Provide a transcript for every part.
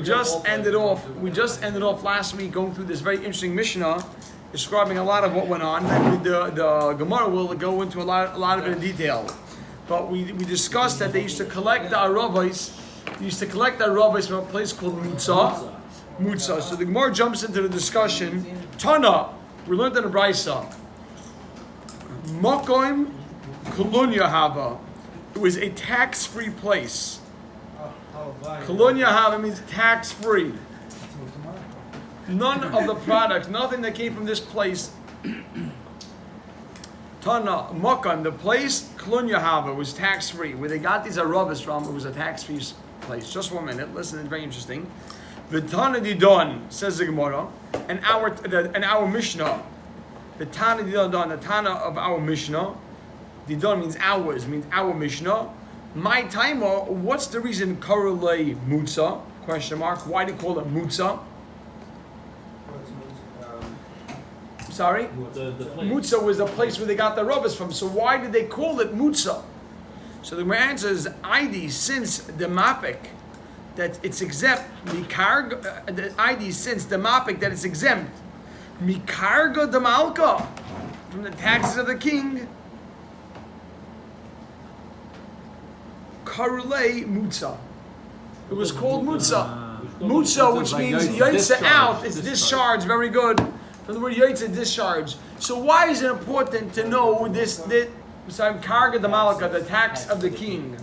just ended off last week going through this very interesting Mishnah, describing a lot of what went on. Then the Gemara will go into a lot of it in detail. But we discussed that they used to collect the Arabais. They used to collect the Arabais from a place called Mutza. So the Gemara jumps into the discussion. Tana, we learned in the Brisa. Makoim Kolonya Hava. It was a tax-free place. Kolonya Hava means tax-free. None of the products, nothing that came from this place. Tana, Makan, the place, Kolonya Hava, was tax-free. Where they got these Arabas from, it was a tax-free place. Just 1 minute, listen, it's very interesting. The Tana Didon, says the Gemara, and our Mishnah, the Tana Didon, the Tana of our Mishnah, Didon means ours, means our Mishnah. My timer, what's the reason Karolei Mutza? Question mark. Why do you call it Mutza? Sorry? Mutza was the place where they got the rubbers from. So why did they call it Mutza? So the answer is ID, since the mapik that it's exempt, the ID since the mapik that it's exempt, mikarga de malka, from the taxes of the king, karulei mutza. It was called mutza. Mutza, which means yotze out, it's discharged. Very good. From the word yotze, discharge. So why is it important to know this karga de malka, the tax of the king?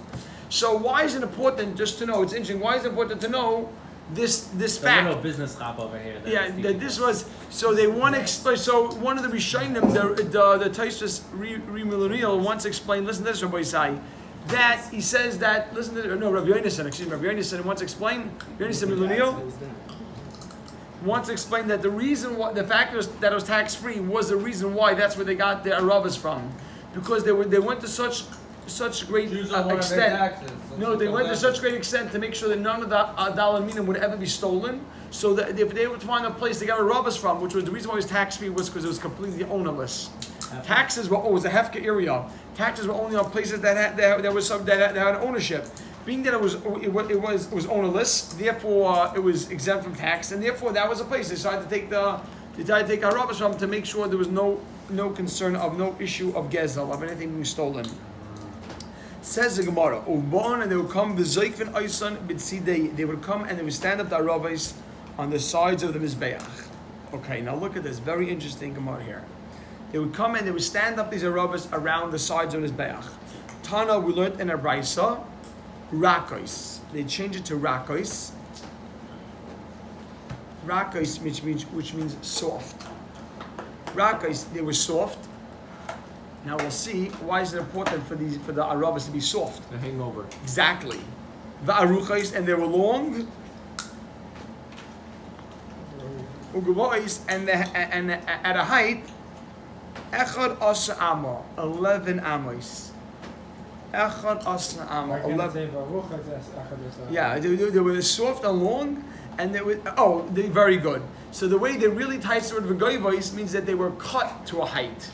So why is it important just to know? It's interesting. Why is it important to know this fact? A little business hop over here. That this was, so they want to explain. So one of the Rishonim, the Tosfos Rimilariel once explained. Listen to this, Rabbi Isai. That he says that. Listen to Rabbi Yonason. Excuse me, Rabbi Yonason once explained. Yonason Miluniel once explained that the reason why the fact that it was tax free was the reason why that's where they got their Arabas from, because they went to such great extent. No, they went to such great extent to make sure that none of the Adal Minim would ever be stolen. So that if they would find a place to get a Arabas from, which was the reason why it was tax free, was because it was completely ownerless. Taxes were always a hefka area. Taxes were only on places that had ownership. Being that it was ownerless, therefore it was exempt from tax, and therefore that was a place they decided to take Arabas from to make sure there was no concern of no issue of gezel, of anything being stolen. Says the Gemara, and they would come they would come and they would stand up the Arabas on the sides of the Mizbeach. Okay, now look at this very interesting Gemara here. They would come and they would stand up these Arabas around the sides of the Mizbeach. Tana, we learned in a Brisa, Rakos. They change it to Rakos. Rakos, which means soft. Rakos, they were soft. Now we'll see why is it important for the Arabas to be soft. The hangover. Exactly. The Aruchos, and they were long. Ugavois, and at a height, Echad Asa Amma, 11 Amos. Echad Asa Amma, 11. Yeah, they were soft and long, and they were, they're very good. So the way they really tight the word V'goyvois means that they were cut to a height.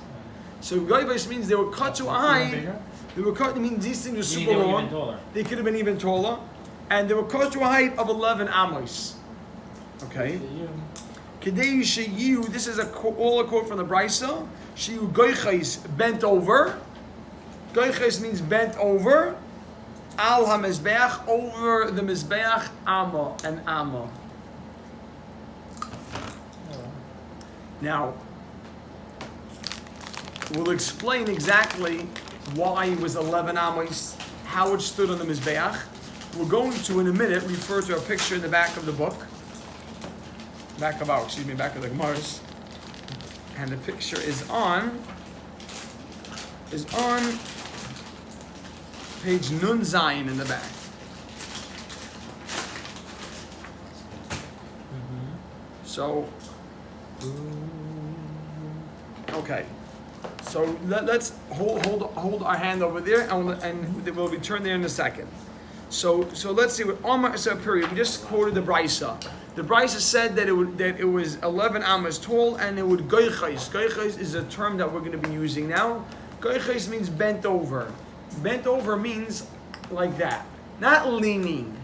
So V'goyvois means they were cut to a height. They were cut, it means these things were super long. They could have been even taller. And they were cut to a height of 11 Amos. Okay. Kedei sheyu, this is all a quote from the Brisa. Sheyu goiches, bent over. Goiches means bent over. Al ha-mizbeach, over the mizbeach, amma and amma. Now, we'll explain exactly why it was 11 amos, how it stood on the mizbeach. We're going to, in a minute, refer to a picture in the back of the book. Back of the Gemara's. And the picture is on page Nun Zayin in the back. So, okay. So let's hold our hand over there, and we'll return there in a second. So let's see what Omar. So period. We just quoted the Brisa. The Brisa said that it was 11 amas tall, and it would goiches. Goiches is a term that we're going to be using now. Goiches means bent over. Bent over means like that. not leaning.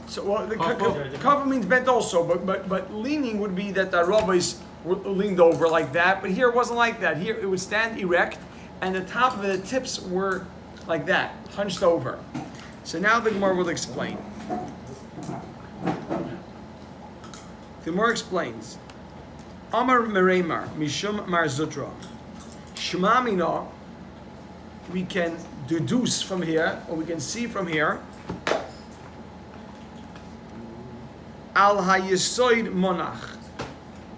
So well, the cover means bent also, but leaning would be that the rabbis leaned over like that. But here it wasn't like that. Here it would stand erect, and the top of the tips were like that, hunched over. So now the Gemara will explain. The Gemara explains. Amar Meremar Mishum Mar Zutra. Shmamina. We can deduce from here, or we can see from here. Al Hayesoid Monach.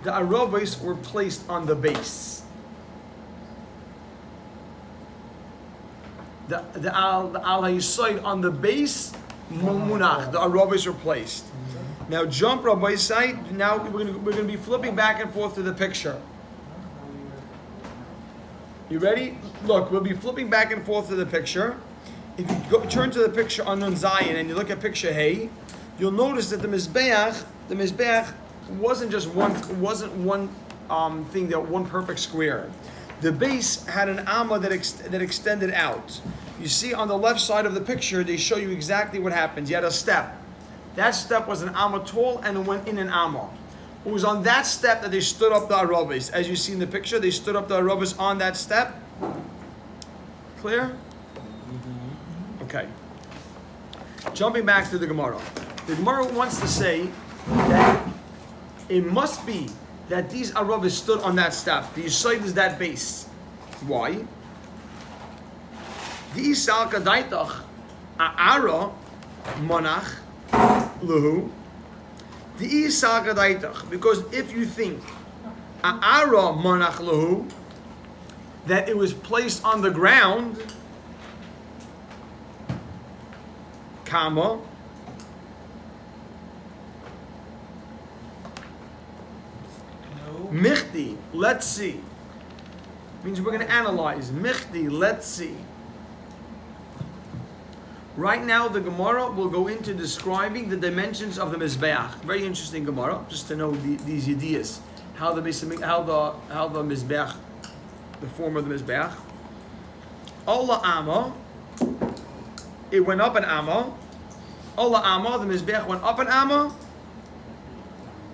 The arobos were placed on the base. The Al Hayesoid on the base, Monach. The arobos were placed. Now jump Rabbi side. Now we're going to be flipping back and forth to the picture. You ready? Look, we'll be flipping back and forth to the picture. If you turn to the picture on Nun Zayin and you look at picture Hey, you'll notice that the Mizbeach wasn't just one thing, that one perfect square. The base had an amma that extended out. You see on the left side of the picture, they show you exactly what happens. You had a step. That step was an amma tall and it went in an amma. It was on that step that they stood up the arobos. As you see in the picture, they stood up the arobos on that step. Clear? Okay. Jumping back to the Gemara. The Gemara wants to say that it must be that these arobos stood on that step. The Yisod is that base. Why? The Isal Kadaitach A'ara Monach Luhu. The Isal Kadaitach. Because if you think A'ara Monach Luhu, that it was placed on the ground, comma, Michti, let's see. Means we're going to analyze. Michti, let's see. Right now, the Gemara will go into describing the dimensions of the Mizbeach. Very interesting Gemara, just to know these ideas. How the Mizbeach, the form of the Mizbeach. Ola Amma, it went up an Amma. Ola Amma, the Mizbeach went up an Amma.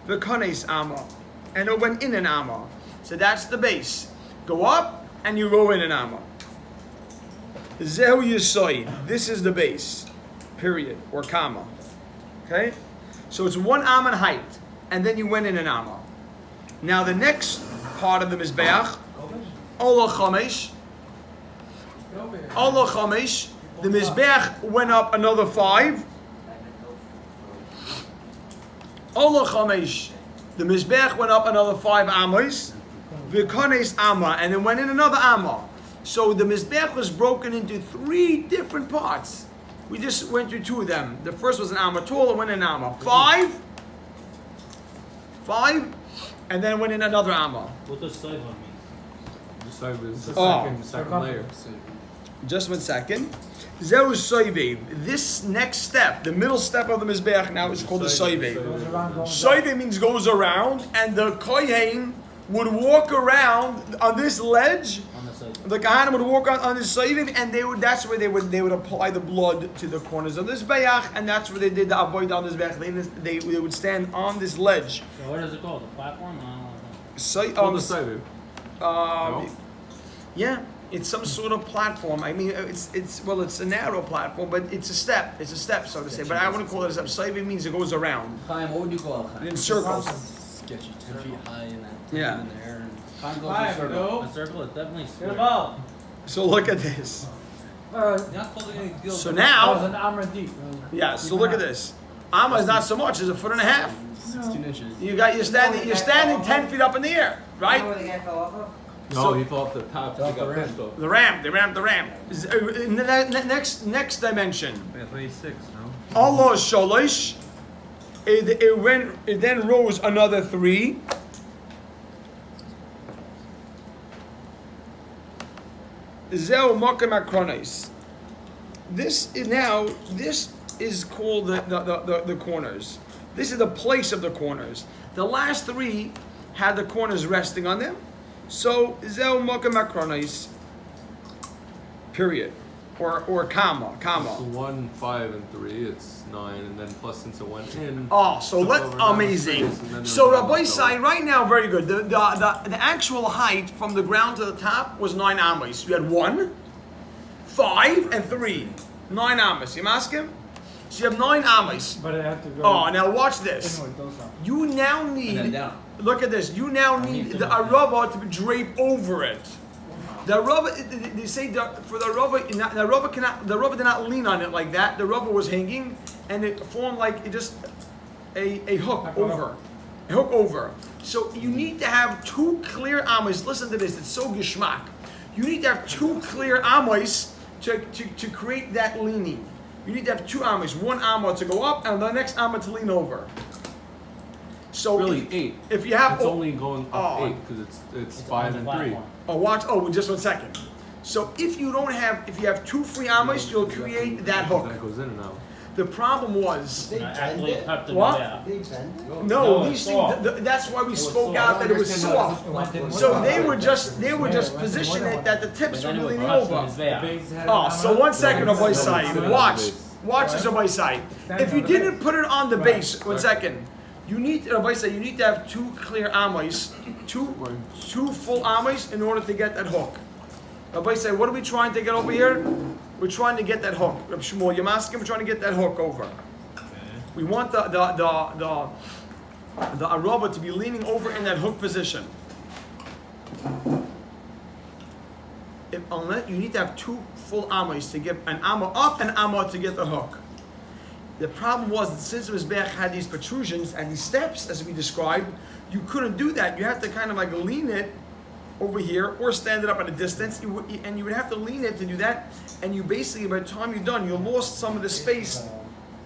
V'kanes Amma. And it went in an amma. So that's the base. Go up and you go in an amma. Zehu Yisoid. This is the base. Period. Or comma. Okay? So it's one amma in height. And then you went in an amma. Now the next part of the Mizbeach, Ola Chamesh. Ola Chamesh. The Mizbeach went up another 5. Ola Chamesh. The Mizbeach went up another 5 amos, v'kanes amma, and then went in another amma. So the Mizbeach was broken into 3 different parts. We just went through 2 of them. The first was an amma tall, and went in an amma. 5, and then went in another amma. What does Saiva mean? The Saiva is the second layer. Just 1 second. Zehu Soivev. This next step, the middle step of the Mizbeach now is called the Soivev. Soivev means goes around, and the Kohen would walk around on this ledge. The Kohanim would walk on this Soivev, and that's where they would apply the blood to the corners of this Mizbeach, and that's where they did the avoid on this Mizbeach. They would stand on this ledge. So what is it called? A platform? The Soivev. Yeah. It's some sort of platform. I mean, it's a narrow platform, but it's a step. It's a step, so to say. But I wouldn't call it a step. Soivev means it goes around. Chaim, what would you call it? In circles. Sketchy, 10 feet high in that. Yeah. In there. Chaim goes in a circle. A circle is definitely square. So look at this. So That now, was an Amra deep. yeah. So look at this. Amma is not so much. It's 1.5 feet. 16 inches. You're standing 10 feet up in the air, right? No, he fell off the top. He got pushed off. The ramp. Next dimension. Yeah, 26, no? Allah Shalish. It then rose another 3. Zeu Makim Akronis. This is called the corners. This is the place of the corners. The last 3 had the corners resting on them. So Zeu Makim Akronis. Period. or comma. So 1, 5, and 3, it's 9, and then plus since it went in. Oh, so took over that amazing. space, and then So there's Rabbi another Sai, right now, very good. The actual height from the ground to the top was 9 amas. You had 1, 5, and 3. 9 amas. You ask him? So you have 9 amas. But I have to go. Oh, now watch this. Anyway, those are. You now And then need, down. look at this, you now need the arava to be draped over it. The arava, they say for the arava, the arava did not lean on it like that. The arava was hanging and it formed like it just a hook over. A hook over. So you need to have 2 clear amas. Listen to this, it's so geschmack. You need to have 2 clear amas to create that leaning. You need to have 2 amas, 1 amma to go up and the next amma to lean over. So Really 8. if you have It's only going up Oh. 8 because it's It's 5 on and the 3. platform. oh watch just 1 second. So if you have 2 free amas, you'll create that hook. That goes in and out. The problem was They And I bend actually it? cut the What? yeah. They bend it? no, No, these it's things. soft. That's why we spoke soft. out that it was soft. It So they would just position it that the tips But were then it would leaning brush over. on his veil. Oh, so 1 second on my Sit side. on the Watch base. this on my side. If you didn't put it on the base, 1 second. You need, Rabbi say, you need to have 2 clear amas, two full amas in order to get that hook. Rabbi say, what are we trying to get over here? We're trying to get that hook. Rabbi Shmuel, you're asking, we're trying to get that hook over. We want the araba to be leaning over in that hook position. Unless you need to have 2 full amas to get an amma up and amma to get the hook. The problem was that since the Mizbeach had these protrusions and these steps, as we described, you couldn't do that. You had to kind of like lean it over here or stand it up at a distance, and you would have to lean it to do that. And you basically, by the time you're done, you lost some of the space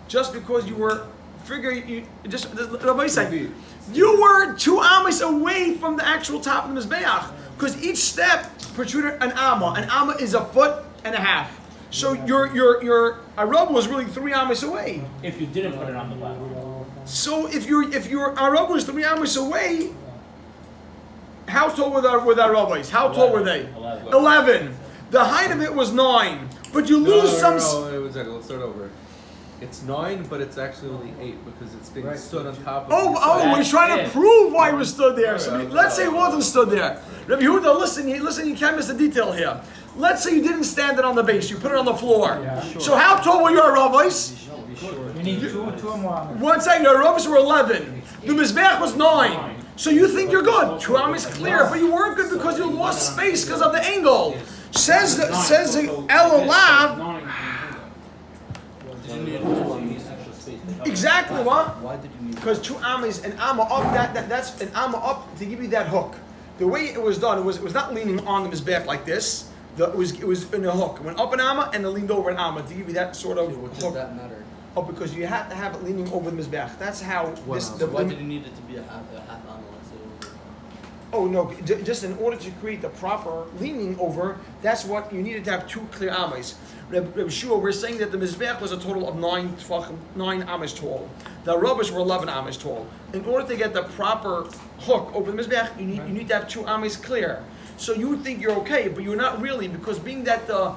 just because you were figuring. Rabbi said, you were 2 amas away from the actual top of the Mizbeach because each step protruded an amma. An amma is 1.5 feet. So your arab was really 3 amas away. If you didn't put it on the platform. So if your arab was 3 amas away, how tall were our rabbis? How tall were they? 11. 11. The height of it was 9, but you lose some. No, wait a second, let's start over. It's 9, but it's actually only 8 because it's being stood on top of We're That's trying to it. prove why it was stood there. So Right. let's say it wasn't stood there. Rabbi Yehuda, listen, you can't miss the detail here. Let's say you didn't stand it on the base, you put it on the floor. Yeah. So how tall were your rabbis? You need two more. 1 second, your rabbis were 11. The Mizbeach was 9. So you think you're good. 2 amas clear, but you weren't good because you lost space because of the angle. Says the El Olav. Exactly what? Why did you need Because 2 amas, an amma up, that's an amma up to give you that hook. The way it was done, it was not leaning on the Mizbeach like this. It was in a hook. It went up an amma and it leaned over an amma to give you that sort of What does hook. that matter? Oh, because you have to have it leaning over the Mizbeach. That's how this. So why did you need it to be a half hour instead of over? Oh no! Just in order to create the proper leaning over, that's what you needed to have 2 clear amas. Reb Shua, we're saying that the mizbeach was a total of 9 amas tall. The rubbish were 11 amas tall. In order to get the proper hook over the mizbeach, you need to have 2 amas clear. So you would think you're okay, but you're not really, because being that the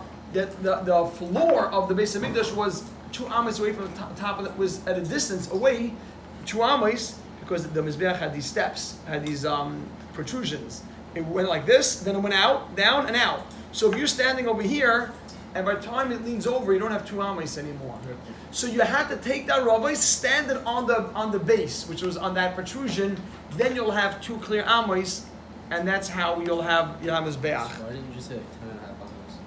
floor of the base of Mikdash was 2 amas away from the top of it, was at a distance away, 2 amas, because the mizbeach had these steps, had these protrusions. It went like this, then it went out, down, and out. So if you're standing over here, and by the time it leans over, you don't have 2 amas anymore. So you had to take that rabbi, stand it on the base, which was on that protrusion. Then you'll have 2 clear amas, and that's how you'll have mizbeach. Why didn't you just say 10.5 hours?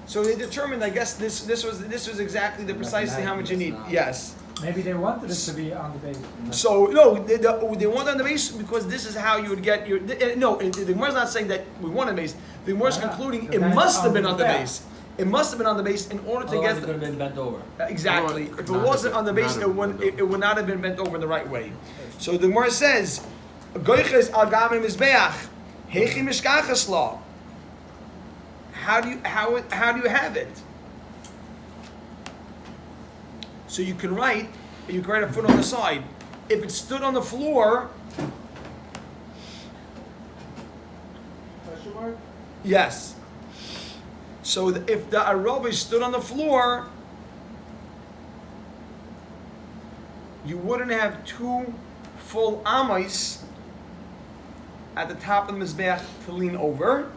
So they determined, I guess this was exactly precisely how much you need. Yes. Maybe they wanted it to be on the base. So no, they want on the base because this is how you would get your. No, the Gemara is not saying that we want a base. The Gemara is concluding it must have been on the base. It must have been on the base in order to Otherwise get. it could have been bent over. Exactly. Or If it not wasn't have on the been- base, not it have would been it would not have been bent over in the right way. So the Gemara says, "Goiches al gamin mizbeach, hechi mishkachas la." How do you have it? So you can write a foot on the side. If it stood on the floor, yes. So if the Arava stood on the floor, you wouldn't have two full Amais at the top of the Mizbeach to lean over.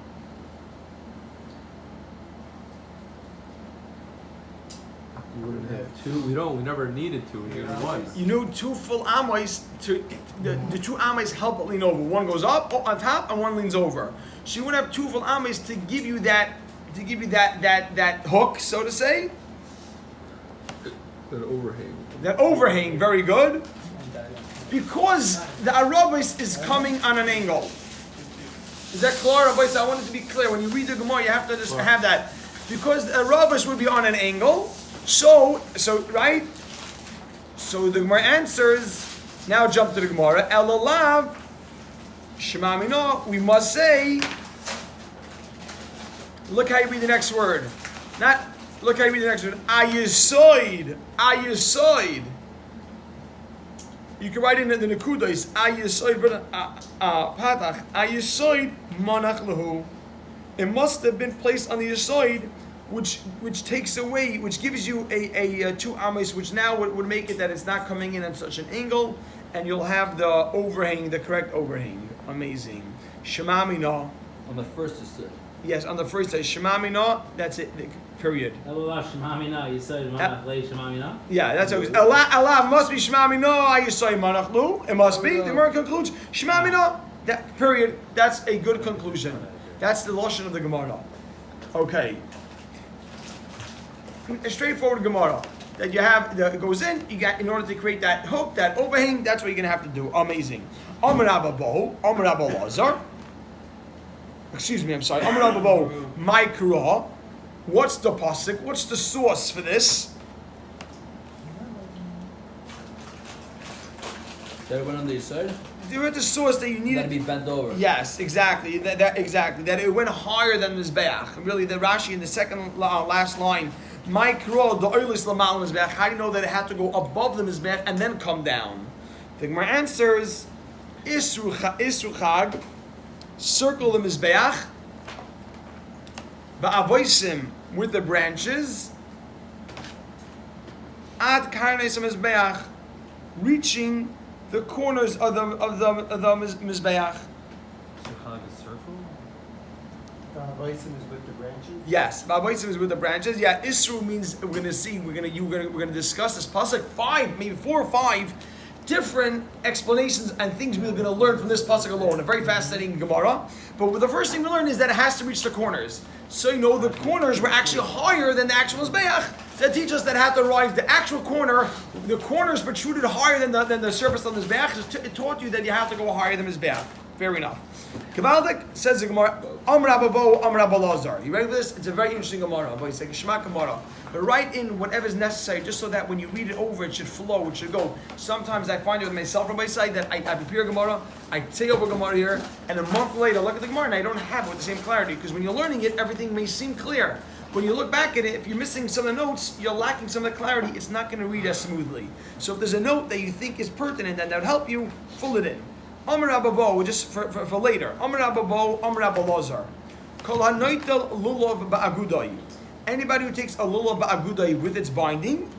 You wouldn't have two. We never needed two. We needed one. You need two full Amais to the two Amais help it lean over. One goes up on top and one leans over. So you wouldn't have two full Amais to give you that hook, so to say. That overhang. That overhang, very good. Because the Arabis is coming on an angle. Is that clear, Rabbi? I want it to be clear. When you read the Gemara, you have to just have that. Because the Arabis would be on an angle. So right? So the Gemara answers, now jump to the Gemara. Elalav, Shemamino, we must say, look how you read the next word. Look how you read the next word. Ayisoid. You can write in the Nekudos. Ayisoid patach. Ayisoid manach lehu. It must have been placed on the yisoid, which takes away, which gives you a two ames, which now would make it that it's not coming in at such an angle, and you'll have the overhang, the correct overhang. Amazing. Shemamina. On the first yisoid. Yes, on the first day, Shemamina. That's it. Period. Allah Shemamina, you said Shemamina. Yeah, that's how it goes. Allah must be Shemamina. Ayisai manachlu. It must be. The Gemara concludes Shemamina. That period. That's a good conclusion. That's the lashon of the Gemara. Okay. A straightforward Gemara that you have. It goes in. You got in order to create that hook, that overhang. That's what you're gonna have to do. Amazing. Amar Abba Bo. Amar Abba Lazar. Excuse me. I'm sorry. Amar Abba Bo. Ma'ikra. What's the pasuk? What's the source for this? That went on the yisoid? You're at the source that you needed. That'd be bent over. Yes, exactly. Exactly. That it went higher than Mizbeach. Really, the Rashi in the second last line, Ma'ikra the oilis lamal Mizbeach. How do you know that it had to go above the Mizbeach and then come down? The Gemara answers, Isru Chag, circle the Mizbeach, Ba'avoisim with the branches, Ad Karnes Mizbeach, reaching the corners of the Mizbeach. So Chag is circle. Baisim is with the branches. Yes, Ba'avoisim is with the branches. Yeah, Isru means we're gonna discuss this pasuk 5, maybe 4 or 5 different explanations and things we're going to learn from this pasuk alone. A very fascinating Gemara. But the first thing we learn is that it has to reach the corners. So you know the corners were actually higher than the actual Mizbeach. That teaches us that it had to rise the actual corner. The corners protruded higher than the surface of the Mizbeach. It taught you that you have to go higher than Mizbeach. Fair enough. Kabaldik says the Gemara, Amr Abba Bo, Amr Abba Lazar. You ready for this? It's a very interesting Gemara. But it's like a Shema Gemara. But write in whatever's necessary, just so that when you read it over, it should flow, it should go. Sometimes I find it with myself on my side that I prepare Gemara, I say over Gemara here, and a month later I look at the Gemara and I don't have it with the same clarity. Because when you're learning it, everything may seem clear. When you look back at it, if you're missing some of the notes, you're lacking some of the clarity, it's not going to read as smoothly. So if there's a note that you think is pertinent and that would help you, fill it in. Amr Abba Bo, just for later. Amr Abba Bo, Amr Abba Lazar. Kol hanoitel lulav ba'agudai. Anybody who takes a lulav ba'agudai with its binding,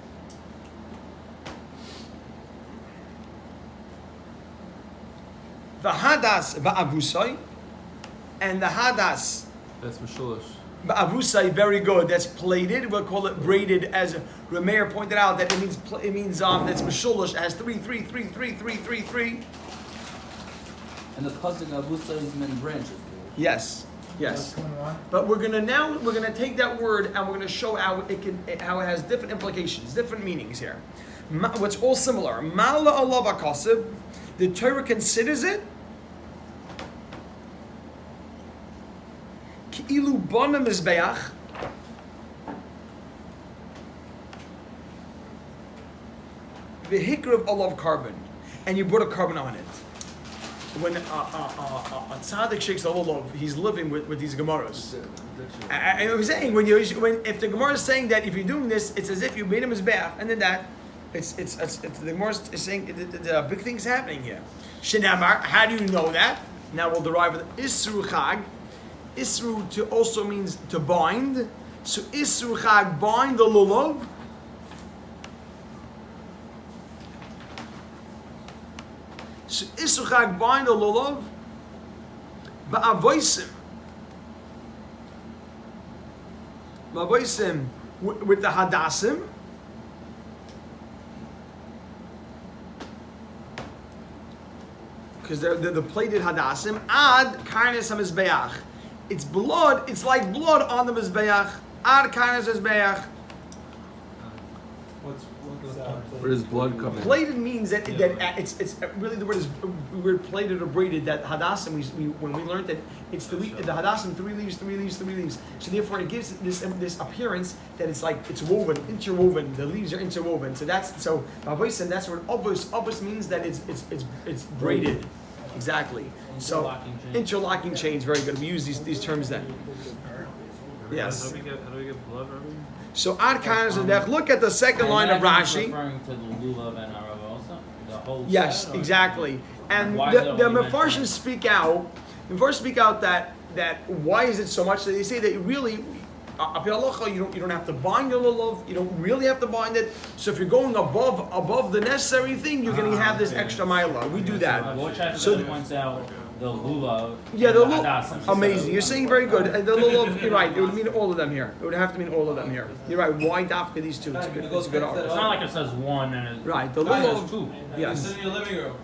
the hadas ba'avusai, and the hadas That's Mishulish. ba'avusai, very good. That's plated. We'll call it braided, as Rameir pointed out that it means that's mishulish. It has 3, 3, 3, 3, 3, 3, 3. And the pasuk of Avusa is many branches. Yes. But we're gonna take that word and we're gonna show how it has different implications, different meanings here. What's all similar. Ma'ala alav akasiv, the Torah considers it ki'ilu bana mizbeach v'hikrav alav carbon, and you put a carbon on it. When a tzaddik shakes the lulav, he's living with these gemaras. And I'm saying if the Gemara is saying that if you're doing this, it's as if you made him his bath, and then that it's the Gemara is saying the big things happening here. Shinamar, how do you know that? Now we'll derive with Isru Chag. Isru to also means to bind. So Isur Chag, bind the lulav. So Isur Chag, bind the lulav. Ba'avoisim. Ba'avoisim with the hadassim. Because they're the plated hadassim. Ad karnes hamizbeach. It's blood. It's like blood on the mizbeach. Ad karnes hamizbeach. Where does blood come in? Plated means that it's really the word is we're plated or braided. That hadassim we when we learned that it's the hadassim 3 leaves. So therefore it gives this appearance that it's like it's woven, interwoven. The leaves are interwoven. So that's that's what obus means that it's braided. Exactly. So interlocking chains. Very good. We use these terms then. Yes. How do we get blood from? So ad karnes hamizbeach. Look at the second line of Rashi. Referring to the lulav and Arav also? The whole Yes, set, or- exactly. And Why the is it only Mefarshim mentioned? speak out. The Mefarshim speak out that why is it so much that they say that really, you don't have to bind your lulav. You don't really have to bind it. So if you're going above the necessary thing, you're going to have this extra mila. We do that. Which So- points out the lulav. Yeah, the and lulav. hadassim. Amazing. You're saying very good. And the lulav, you're right. It would mean all of them here. It would have to mean all of them here. You're right. Why dafka these two? It's a good It's argument. not like it says one and it Right. The says lulav. two. Yes. in your living room.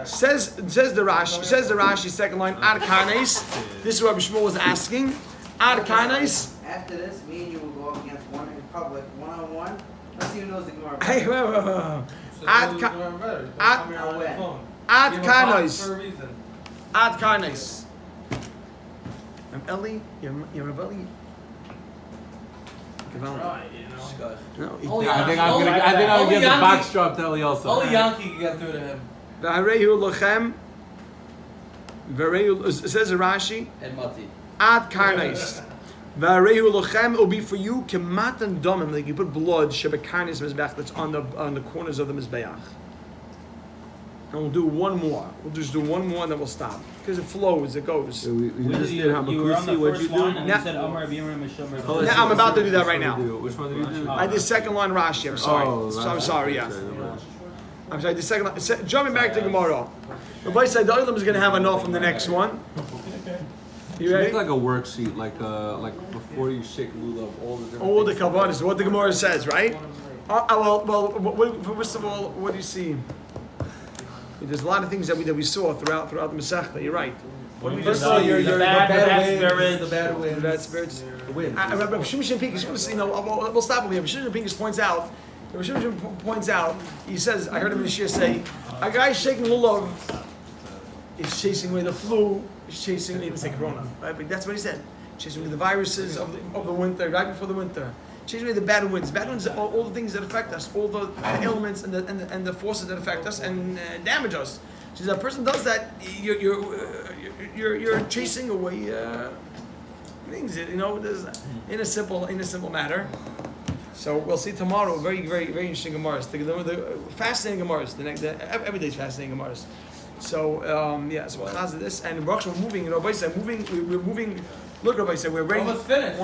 Says the Rashi second line ad karnes. This is what Rabbi Shmuel was asking. Ad karnes. After this, me and you will go up against one in public, one-on-one. Let's see who knows the Gemara. Hey, whoa. Ad karnes. Ad karnes. Eli, you're Rabbi. Right, you know. No. Only I think I'm gonna get the box drop to Eli also. Only Yankee can get through to him. V'harehu lochem. V'harehu, it says in Rashi. And Mati. Ad karnes. V'harehu lochem, it will be for you kematan domim, like you put blood shebekarnes mizbeach that's on the corners of the mizbeach. And we'll do one more. We'll just do one more and then we'll stop because it flows, it goes. So we When just you did were on the Hamakusi. What'd first you do? line and Now- you said Amar B'Yimrim Mishomer. Oh, Yeah, I'm about to do that right Which one now. did you do? Which one did you do? I did second line Rashi. I'm sorry. Oh, So I'm sorry. Yeah. okay. I'm sorry. The second line. Jumping back to Gemara. Rabbi said the Olam is going to have enough from the next one. You Should ready? make like a worksheet, like before you shake lulav, all the different. All the things. kavanas, what the Gemara says, right? First of all, what do you see? There's a lot of things that we saw throughout the Masechta. You're right. What do we First just of all, see? you're The bad spirits. spirits. The bad winds. The bad spirits. The wind. Rabbi Shimshon Pinkus, we'll stop over here. Rabbi Shimshon Pinkus points out. Rabbi Shimshon points out. He says, I heard him in the shir say, a guy shaking lulav is chasing away the flu. Is chasing. He didn't say corona, right? But that's what he said. Chasing away the viruses of the winter, right before the winter. Chasing away the bad winds. Bad winds are all the things that affect us, all the elements and the forces that affect us and damage us. So if a person does that, you're chasing away things. You know, in a simple matter. So we'll see tomorrow. Very interesting Gemaras. The fascinating Gemaras. Every day's fascinating Gemaras. So so we'll chaz this and we're moving. Rabbi said we're moving. Look, Rabbi said we're ready. Almost finished.